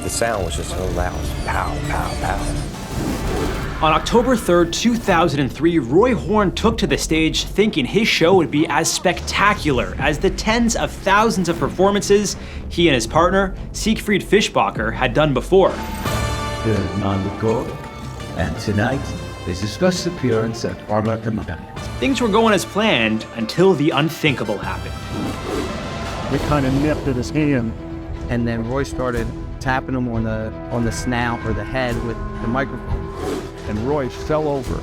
The sound was just so loud. Pow, pow, pow. On October 3rd, 2003, Roy Horn took to the stage thinking his show would be as spectacular as the tens of thousands of performances he and his partner, Siegfried Fischbacher, had done before. Underknown, and tonight is his first appearance at Underknown. Things were going as planned until the unthinkable happened. We kind of nipped at his hand. And then Roy started tapping him on the snout or the head with the microphone. And Roy fell over,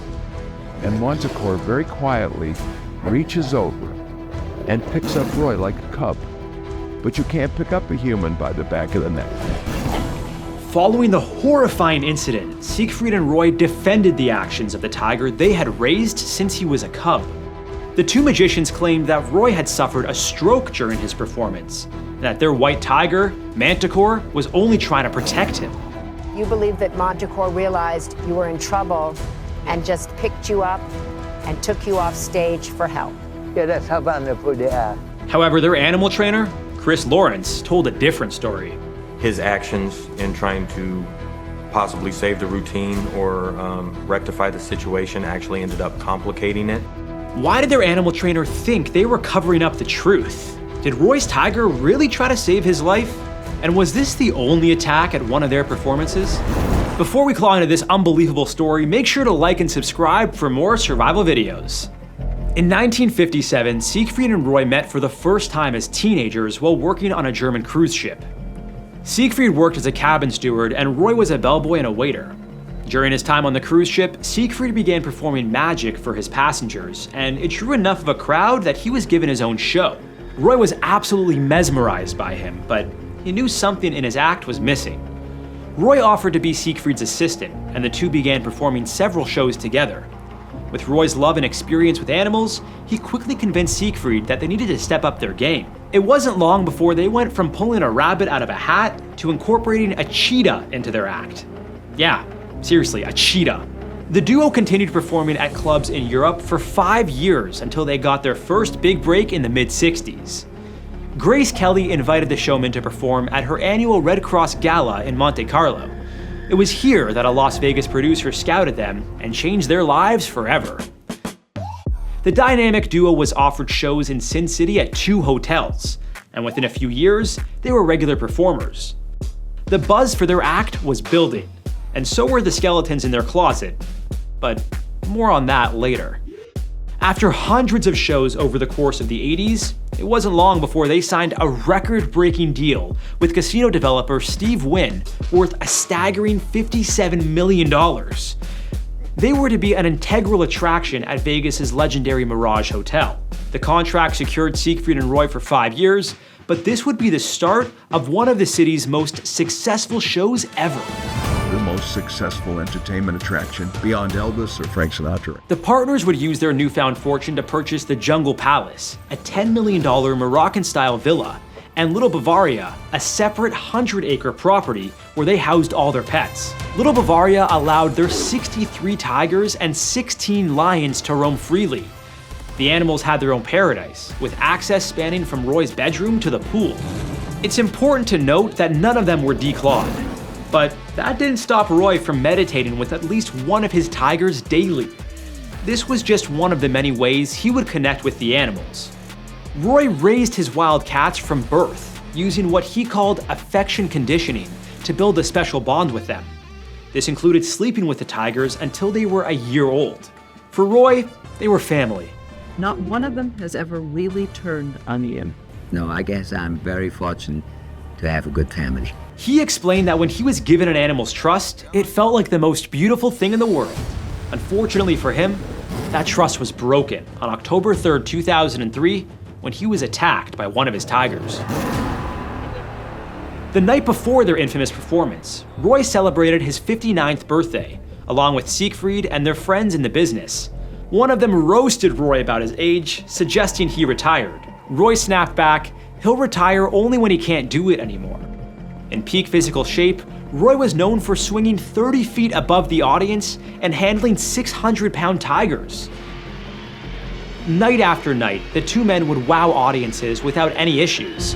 and Manticore very quietly reaches over and picks up Roy like a cub. But you can't pick up a human by the back of the neck. Following the horrifying incident, Siegfried and Roy defended the actions of the tiger they had raised since he was a cub. The two magicians claimed that Roy had suffered a stroke during his performance, and that their white tiger, Manticore, was only trying to protect him. You believe that Manticore realized you were in trouble and just picked you up and took you off stage for help. Yeah, that's how wonderful they are. However, their animal trainer, Chris Lawrence, told a different story. His actions in trying to possibly save the routine or rectify the situation actually ended up complicating it. Why did their animal trainer think they were covering up the truth? Did Roy's tiger really try to save his life? And was this the only attack at one of their performances? Before we claw into this unbelievable story, make sure to like and subscribe for more survival videos. In 1957, Siegfried and Roy met for the first time as teenagers while working on a German cruise ship. Siegfried worked as a cabin steward and Roy was a bellboy and a waiter. During his time on the cruise ship, Siegfried began performing magic for his passengers, and it drew enough of a crowd that he was given his own show. Roy was absolutely mesmerized by him, but he knew something in his act was missing. Roy offered to be Siegfried's assistant, and the two began performing several shows together. With Roy's love and experience with animals, he quickly convinced Siegfried that they needed to step up their game. It wasn't long before they went from pulling a rabbit out of a hat to incorporating a cheetah into their act. Yeah, seriously, a cheetah. The duo continued performing at clubs in Europe for 5 years until they got their first big break in the mid-60s. Grace Kelly invited the showmen to perform at her annual Red Cross Gala in Monte Carlo. It was here that a Las Vegas producer scouted them and changed their lives forever. The dynamic duo was offered shows in Sin City at 2 hotels, and within a few years, they were regular performers. The buzz for their act was building, and so were the skeletons in their closet, but more on that later. After hundreds of shows over the course of the 80s, it wasn't long before they signed a record-breaking deal with casino developer Steve Wynn, worth a staggering $57 million. They were to be an integral attraction at Vegas's legendary Mirage Hotel. The contract secured Siegfried and Roy for 5 years, but this would be the start of one of the city's most successful shows ever. The most successful entertainment attraction beyond Elvis or Frank Sinatra. The partners would use their newfound fortune to purchase the Jungle Palace, a $10 million Moroccan-style villa, and Little Bavaria, a separate 100-acre property where they housed all their pets. Little Bavaria allowed their 63 tigers and 16 lions to roam freely. The animals had their own paradise, with access spanning from Roy's bedroom to the pool. It's important to note that none of them were declawed. But that didn't stop Roy from meditating with at least one of his tigers daily. This was just one of the many ways he would connect with the animals. Roy raised his wild cats from birth, using what he called affection conditioning to build a special bond with them. This included sleeping with the tigers until they were a year old. For Roy, they were family. Not one of them has ever really turned on you. No, I guess I'm very fortunate to have a good family. He explained that when he was given an animal's trust, it felt like the most beautiful thing in the world. Unfortunately for him, that trust was broken on October 3rd, 2003, when he was attacked by one of his tigers. The night before their infamous performance, Roy celebrated his 59th birthday, along with Siegfried and their friends in the business. One of them roasted Roy about his age, suggesting he retired. Roy snapped back, he'll retire only when he can't do it anymore. In peak physical shape, Roy was known for swinging 30 feet above the audience and handling 600-pound tigers. Night after night, the two men would wow audiences without any issues.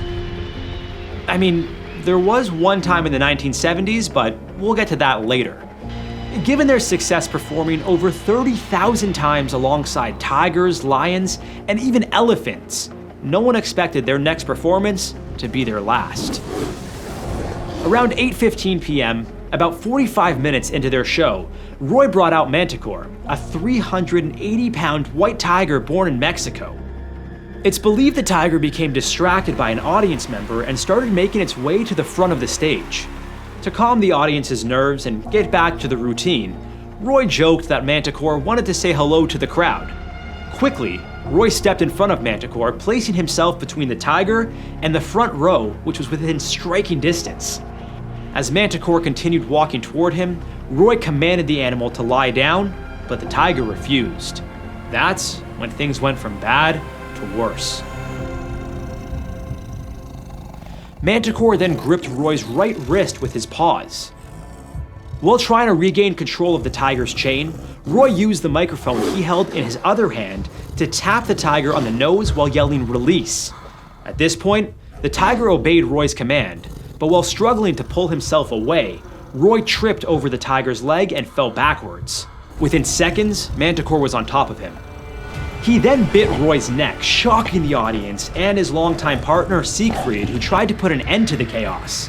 I mean, There was one time in the 1970s, but we'll get to that later. Given their success performing over 30,000 times alongside tigers, lions, and even elephants, no one expected their next performance to be their last. Around 8:15 p.m., about 45 minutes into their show, Roy brought out Manticore, a 380-pound white tiger born in Mexico. It's believed the tiger became distracted by an audience member and started making its way to the front of the stage. To calm the audience's nerves and get back to the routine, Roy joked that Manticore wanted to say hello to the crowd. Quickly, Roy stepped in front of Manticore, placing himself between the tiger and the front row, which was within striking distance. As Manticore continued walking toward him, Roy commanded the animal to lie down, but the tiger refused. That's when things went from bad to worse. Manticore then gripped Roy's right wrist with his paws. While trying to regain control of the tiger's chain, Roy used the microphone he held in his other hand to tap the tiger on the nose while yelling "release." At this point, the tiger obeyed Roy's command, but while struggling to pull himself away, Roy tripped over the tiger's leg and fell backwards. Within seconds, Manticore was on top of him. He then bit Roy's neck, shocking the audience and his longtime partner Siegfried, who tried to put an end to the chaos.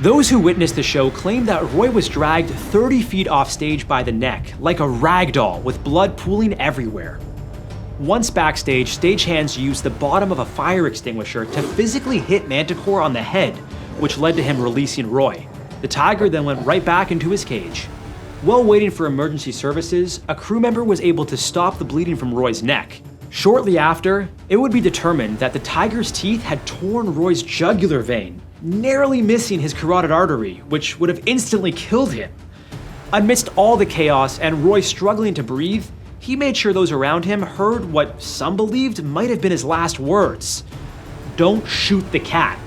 Those who witnessed the show claimed that Roy was dragged 30 feet off stage by the neck, like a rag doll, with blood pooling everywhere. Once backstage, stagehands used the bottom of a fire extinguisher to physically hit Manticore on the head, which led to him releasing Roy. The tiger then went right back into his cage. While waiting for emergency services, a crew member was able to stop the bleeding from Roy's neck. Shortly after, it would be determined that the tiger's teeth had torn Roy's jugular vein, narrowly missing his carotid artery, which would have instantly killed him. Amidst all the chaos and Roy struggling to breathe, he made sure those around him heard what some believed might have been his last words: "Don't shoot the cat."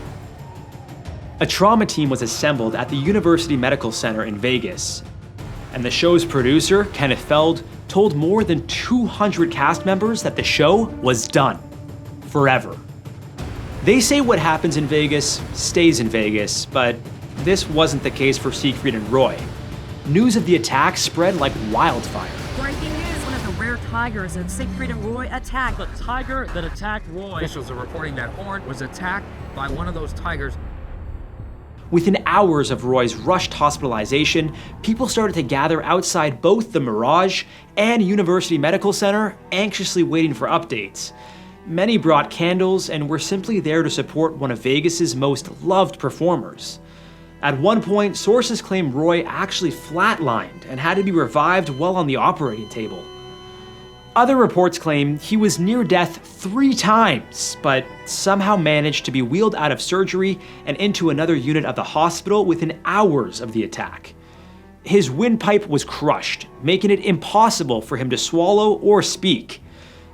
A trauma team was assembled at the University Medical Center in Vegas, and the show's producer, Kenneth Feld, told more than 200 cast members that the show was done. Forever. They say what happens in Vegas stays in Vegas, but this wasn't the case for Siegfried and Roy. News of the attack spread like wildfire. Breaking news, one of the rare tigers that Siegfried and Roy attacked. The tiger that attacked Roy. Officials are reporting that Horn was attacked by one of those tigers. Within hours of Roy's rushed hospitalization, people started to gather outside both the Mirage and University Medical Center, anxiously waiting for updates. Many brought candles and were simply there to support one of Vegas's most loved performers. At one point, sources claim Roy actually flatlined and had to be revived while on the operating table. Other reports claim he was near death 3 times, but somehow managed to be wheeled out of surgery and into another unit of the hospital within hours of the attack. His windpipe was crushed, making it impossible for him to swallow or speak.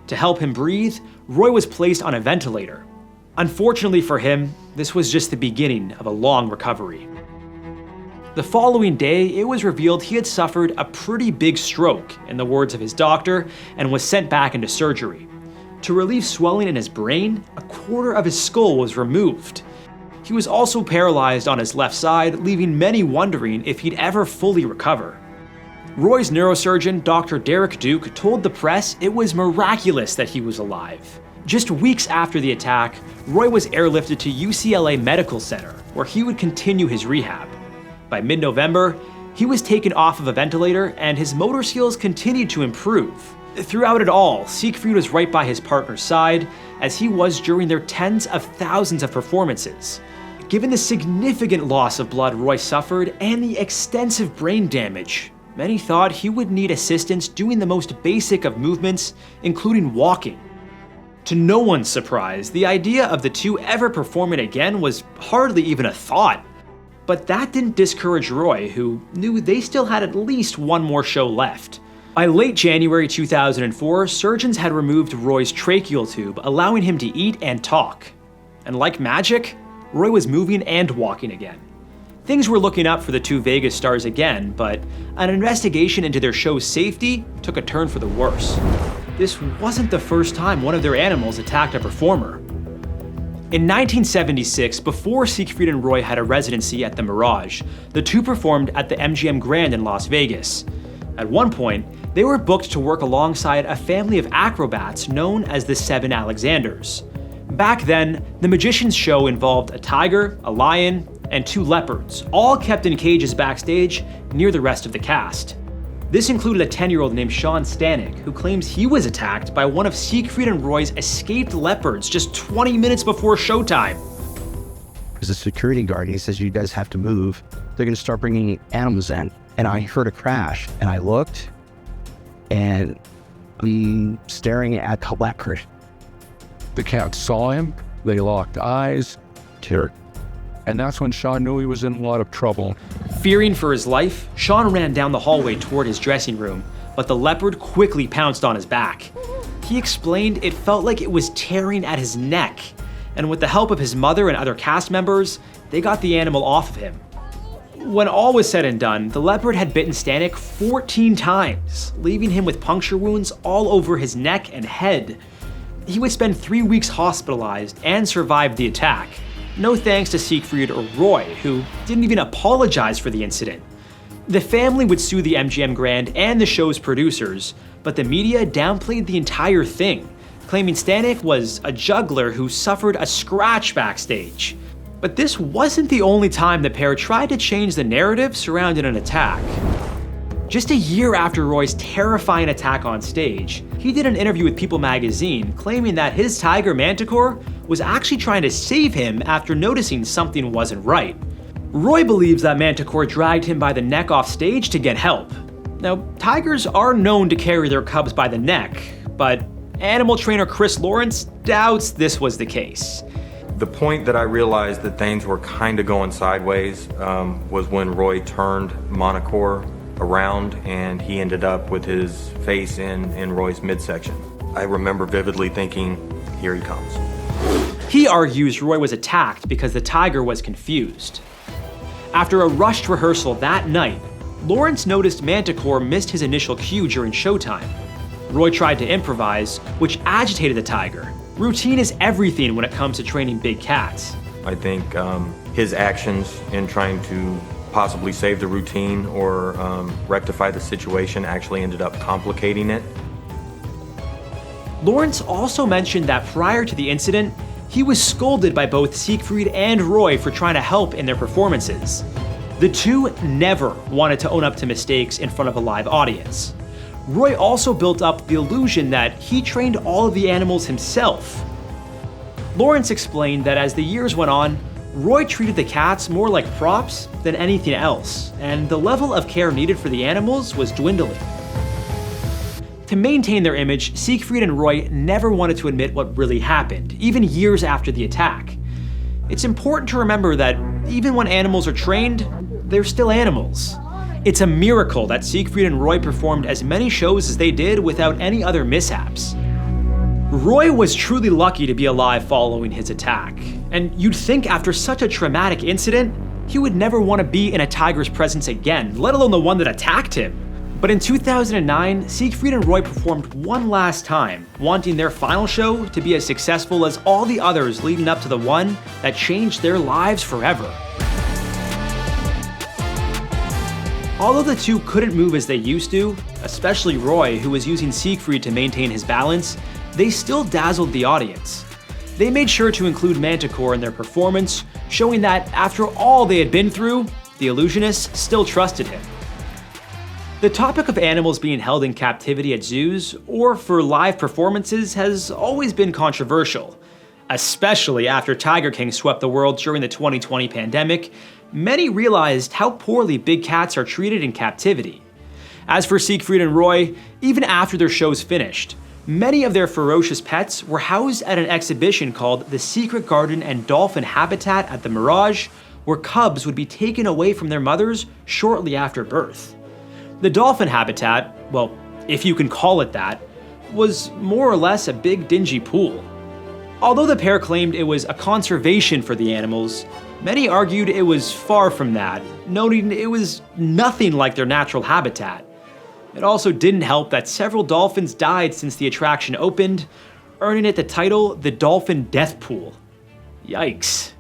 To help him breathe, Roy was placed on a ventilator. Unfortunately for him, this was just the beginning of a long recovery. The following day, it was revealed he had suffered a pretty big stroke, in the words of his doctor, and was sent back into surgery. To relieve swelling in his brain, a quarter of his skull was removed. He was also paralyzed on his left side, leaving many wondering if he'd ever fully recover. Roy's neurosurgeon, Dr. Derek Duke, told the press it was miraculous that he was alive. Just weeks after the attack, Roy was airlifted to UCLA Medical Center, where he would continue his rehab. By mid-November, he was taken off of a ventilator and his motor skills continued to improve. Throughout it all, Siegfried was right by his partner's side, as he was during their tens of thousands of performances. Given the significant loss of blood Roy suffered and the extensive brain damage, many thought he would need assistance doing the most basic of movements, including walking. To no one's surprise, the idea of the two ever performing again was hardly even a thought. But that didn't discourage Roy, who knew they still had at least one more show left. By late January 2004, surgeons had removed Roy's tracheal tube, allowing him to eat and talk. And like magic, Roy was moving and walking again. Things were looking up for the two Vegas stars again, but an investigation into their show's safety took a turn for the worse. This wasn't the first time one of their animals attacked a performer. In 1976, before Siegfried and Roy had a residency at the Mirage, the two performed at the MGM Grand in Las Vegas. At one point, they were booked to work alongside a family of acrobats known as the Seven Alexanders. Back then, the magician's show involved a tiger, a lion, and two leopards, all kept in cages backstage near the rest of the cast. This included a 10-year-old named Sean Stanek, who claims he was attacked by one of Siegfried and Roy's escaped leopards just 20 minutes before showtime. There's a security guard, he says, you guys have to move. They're gonna start bringing animals in. And I heard a crash, and I looked, and I'm staring at the leopard. The cat saw him, they locked eyes, and that's when Sean knew he was in a lot of trouble. Fearing for his life, Sean ran down the hallway toward his dressing room, but the leopard quickly pounced on his back. He explained it felt like it was tearing at his neck, and with the help of his mother and other cast members, they got the animal off of him. When all was said and done, the leopard had bitten Stanek 14 times, leaving him with puncture wounds all over his neck and head. He would spend 3 weeks hospitalized and survived the attack. No thanks to Siegfried or Roy, who didn't even apologize for the incident. The family would sue the MGM Grand and the show's producers, but the media downplayed the entire thing, claiming Stanek was a juggler who suffered a scratch backstage. But this wasn't the only time the pair tried to change the narrative surrounding an attack. Just a year after Roy's terrifying attack on stage, he did an interview with People magazine claiming that his tiger Manticore was actually trying to save him after noticing something wasn't right. Roy believes that Manticore dragged him by the neck off stage to get help. Now, tigers are known to carry their cubs by the neck, but animal trainer Chris Lawrence doubts this was the case. The point that I realized that things were kind of going sideways was when Roy turned Manticore around and he ended up with his face in Roy's midsection. I remember vividly thinking, here he comes. He argues Roy was attacked because the tiger was confused. After a rushed rehearsal that night, Lawrence noticed Manticore missed his initial cue during showtime. Roy tried to improvise, which agitated the tiger. Routine is everything when it comes to training big cats. I think his actions in trying to possibly save the routine or rectify the situation actually ended up complicating it. Lawrence also mentioned that prior to the incident, he was scolded by both Siegfried and Roy for trying to help in their performances. The two never wanted to own up to mistakes in front of a live audience. Roy also built up the illusion that he trained all of the animals himself. Lawrence explained that as the years went on, Roy treated the cats more like props than anything else, and the level of care needed for the animals was dwindling. To maintain their image, Siegfried and Roy never wanted to admit what really happened, even years after the attack. It's important to remember that even when animals are trained, they're still animals. It's a miracle that Siegfried and Roy performed as many shows as they did without any other mishaps. Roy was truly lucky to be alive following his attack, and you'd think after such a traumatic incident, he would never want to be in a tiger's presence again, let alone the one that attacked him. But in 2009, Siegfried and Roy performed one last time, wanting their final show to be as successful as all the others leading up to the one that changed their lives forever. Although the two couldn't move as they used to, especially Roy, who was using Siegfried to maintain his balance, they still dazzled the audience. They made sure to include Manticore in their performance, showing that after all they had been through, the illusionists still trusted him. The topic of animals being held in captivity at zoos or for live performances has always been controversial. Especially after Tiger King swept the world during the 2020 pandemic, many realized how poorly big cats are treated in captivity. As for Siegfried and Roy, even after their shows finished, many of their ferocious pets were housed at an exhibition called the Secret Garden and Dolphin Habitat at the Mirage, where cubs would be taken away from their mothers shortly after birth. The dolphin habitat, well, if you can call it that, was more or less a big dingy pool. Although the pair claimed it was a conservation for the animals, many argued it was far from that, noting it was nothing like their natural habitat. It also didn't help that several dolphins died since the attraction opened, earning it the title the Dolphin Death Pool. Yikes.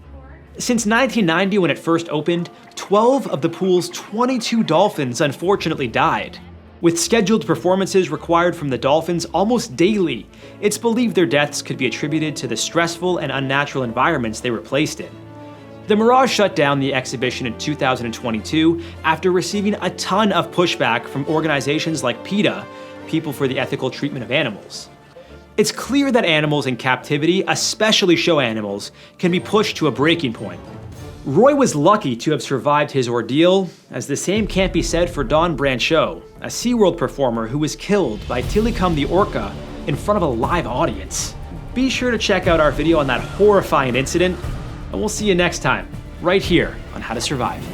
Since 1990, when it first opened, 12 of the pool's 22 dolphins unfortunately died. With scheduled performances required from the dolphins almost daily, it's believed their deaths could be attributed to the stressful and unnatural environments they were placed in. The Mirage shut down the exhibition in 2022 after receiving a ton of pushback from organizations like PETA, People for the Ethical Treatment of Animals. It's clear that animals in captivity, especially show animals, can be pushed to a breaking point. Roy was lucky to have survived his ordeal, as the same can't be said for Dawn Brancheau, a SeaWorld performer who was killed by Tilikum the orca in front of a live audience. Be sure to check out our video on that horrifying incident, and we'll see you next time, right here on How to Survive.